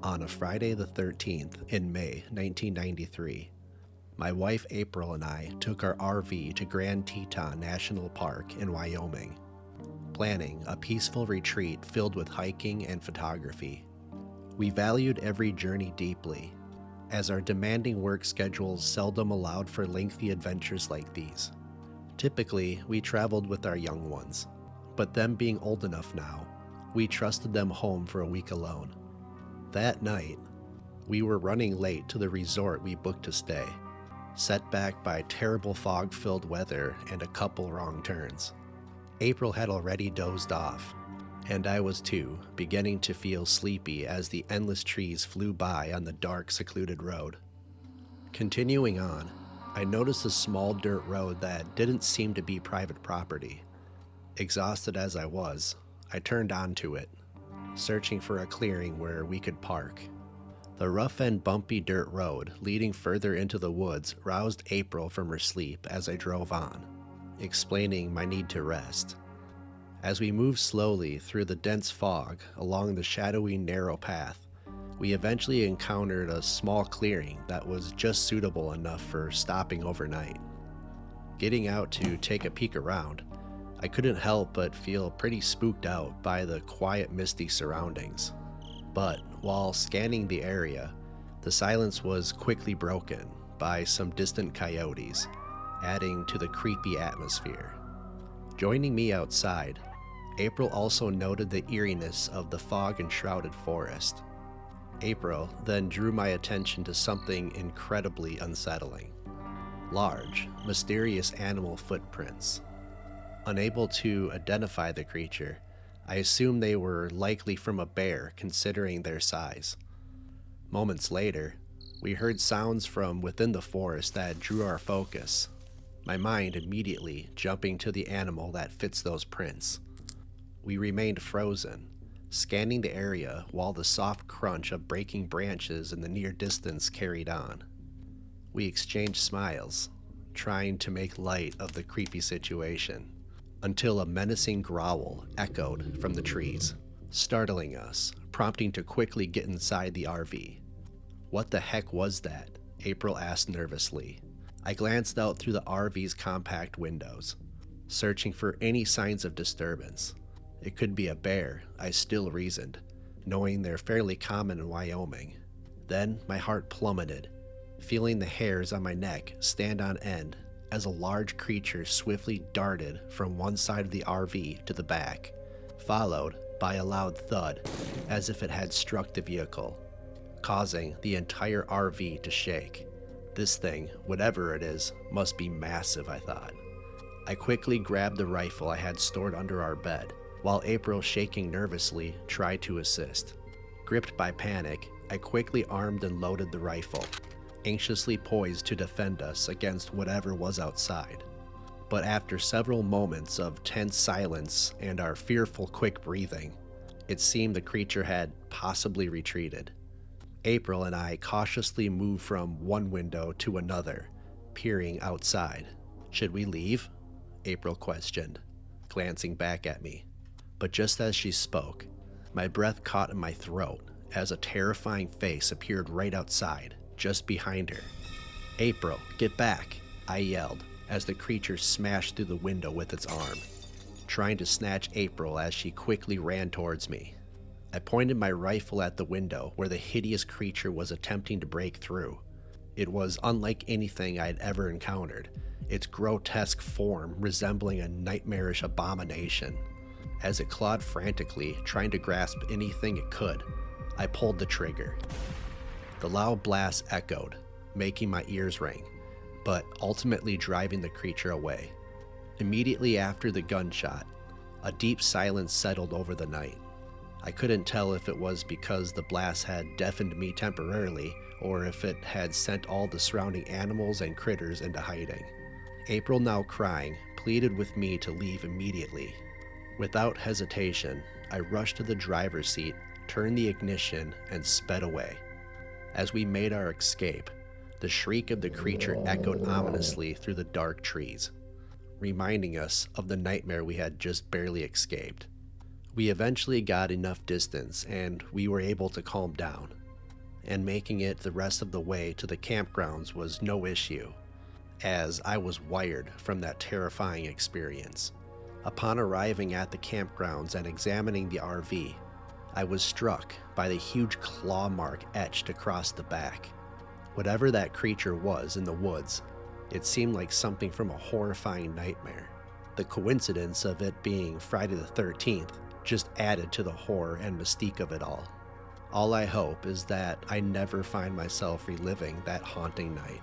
On a Friday the 13th in May 1993, my wife April and I took our RV to Grand Teton National Park in Wyoming, planning a peaceful retreat filled with hiking and photography. We valued every journey deeply, as our demanding work schedules seldom allowed for lengthy adventures like these. Typically, we traveled with our young ones, but them being old enough now, we trusted them home for a week alone. That night, we were running late to the resort we booked to stay, set back by terrible fog-filled weather and a couple wrong turns. April had already dozed off, and I was too, beginning to feel sleepy as the endless trees flew by on the dark, secluded road. Continuing on, I noticed a small dirt road that didn't seem to be private property. Exhausted as I was, I turned onto it, searching for a clearing where we could park. The rough and bumpy dirt road leading further into the woods roused April from her sleep as I drove on, explaining my need to rest. As we moved slowly through the dense fog along the shadowy, narrow path, we eventually encountered a small clearing that was just suitable enough for stopping overnight. Getting out to take a peek around, I couldn't help but feel pretty spooked out by the quiet, misty surroundings. But while scanning the area, the silence was quickly broken by some distant coyotes, adding to the creepy atmosphere. Joining me outside, April also noted the eeriness of the fog-enshrouded forest. April then drew my attention to something incredibly unsettling. Large, mysterious animal footprints. Unable to identify the creature, I assumed they were likely from a bear considering their size. Moments later, we heard sounds from within the forest that drew our focus, my mind immediately jumping to the animal that fits those prints. We remained frozen, scanning the area while the soft crunch of breaking branches in the near distance carried on. We exchanged smiles, trying to make light of the creepy situation, until a menacing growl echoed from the trees, startling us, prompting to quickly get inside the RV. "What the heck was that?" April asked nervously. I glanced out through the RV's compact windows, searching for any signs of disturbance. It could be a bear, I still reasoned, knowing they're fairly common in Wyoming. Then my heart plummeted, feeling the hairs on my neck stand on end as a large creature swiftly darted from one side of the RV to the back, followed by a loud thud as if it had struck the vehicle, causing the entire RV to shake. This thing, whatever it is, must be massive, I thought. I quickly grabbed the rifle I had stored under our bed, while April, shaking nervously, tried to assist. Gripped by panic, I quickly armed and loaded the rifle, anxiously poised to defend us against whatever was outside. But after several moments of tense silence and our fearful quick breathing, it seemed the creature had possibly retreated. April and I cautiously moved from one window to another, peering outside. "Should we leave?" April questioned, glancing back at me. But just as she spoke, my breath caught in my throat as a terrifying face appeared right outside, just behind her. "April, get back!" I yelled as the creature smashed through the window with its arm, trying to snatch April as she quickly ran towards me. I pointed my rifle at the window where the hideous creature was attempting to break through. It was unlike anything I had ever encountered, its grotesque form resembling a nightmarish abomination. As it clawed frantically, trying to grasp anything it could, I pulled the trigger. The loud blast echoed, making my ears ring, but ultimately driving the creature away. Immediately after the gunshot, a deep silence settled over the night. I couldn't tell if it was because the blast had deafened me temporarily or if it had sent all the surrounding animals and critters into hiding. April, now crying, pleaded with me to leave immediately. Without hesitation, I rushed to the driver's seat, turned the ignition, and sped away. As we made our escape, the shriek of the creature echoed ominously through the dark trees, reminding us of the nightmare we had just barely escaped. We eventually got enough distance and we were able to calm down, and making it the rest of the way to the campgrounds was no issue, as I was wired from that terrifying experience. Upon arriving at the campgrounds and examining the RV, I was struck by the huge claw mark etched across the back. Whatever that creature was in the woods, it seemed like something from a horrifying nightmare. The coincidence of it being Friday the 13th just added to the horror and mystique of it all. All I hope is that I never find myself reliving that haunting night.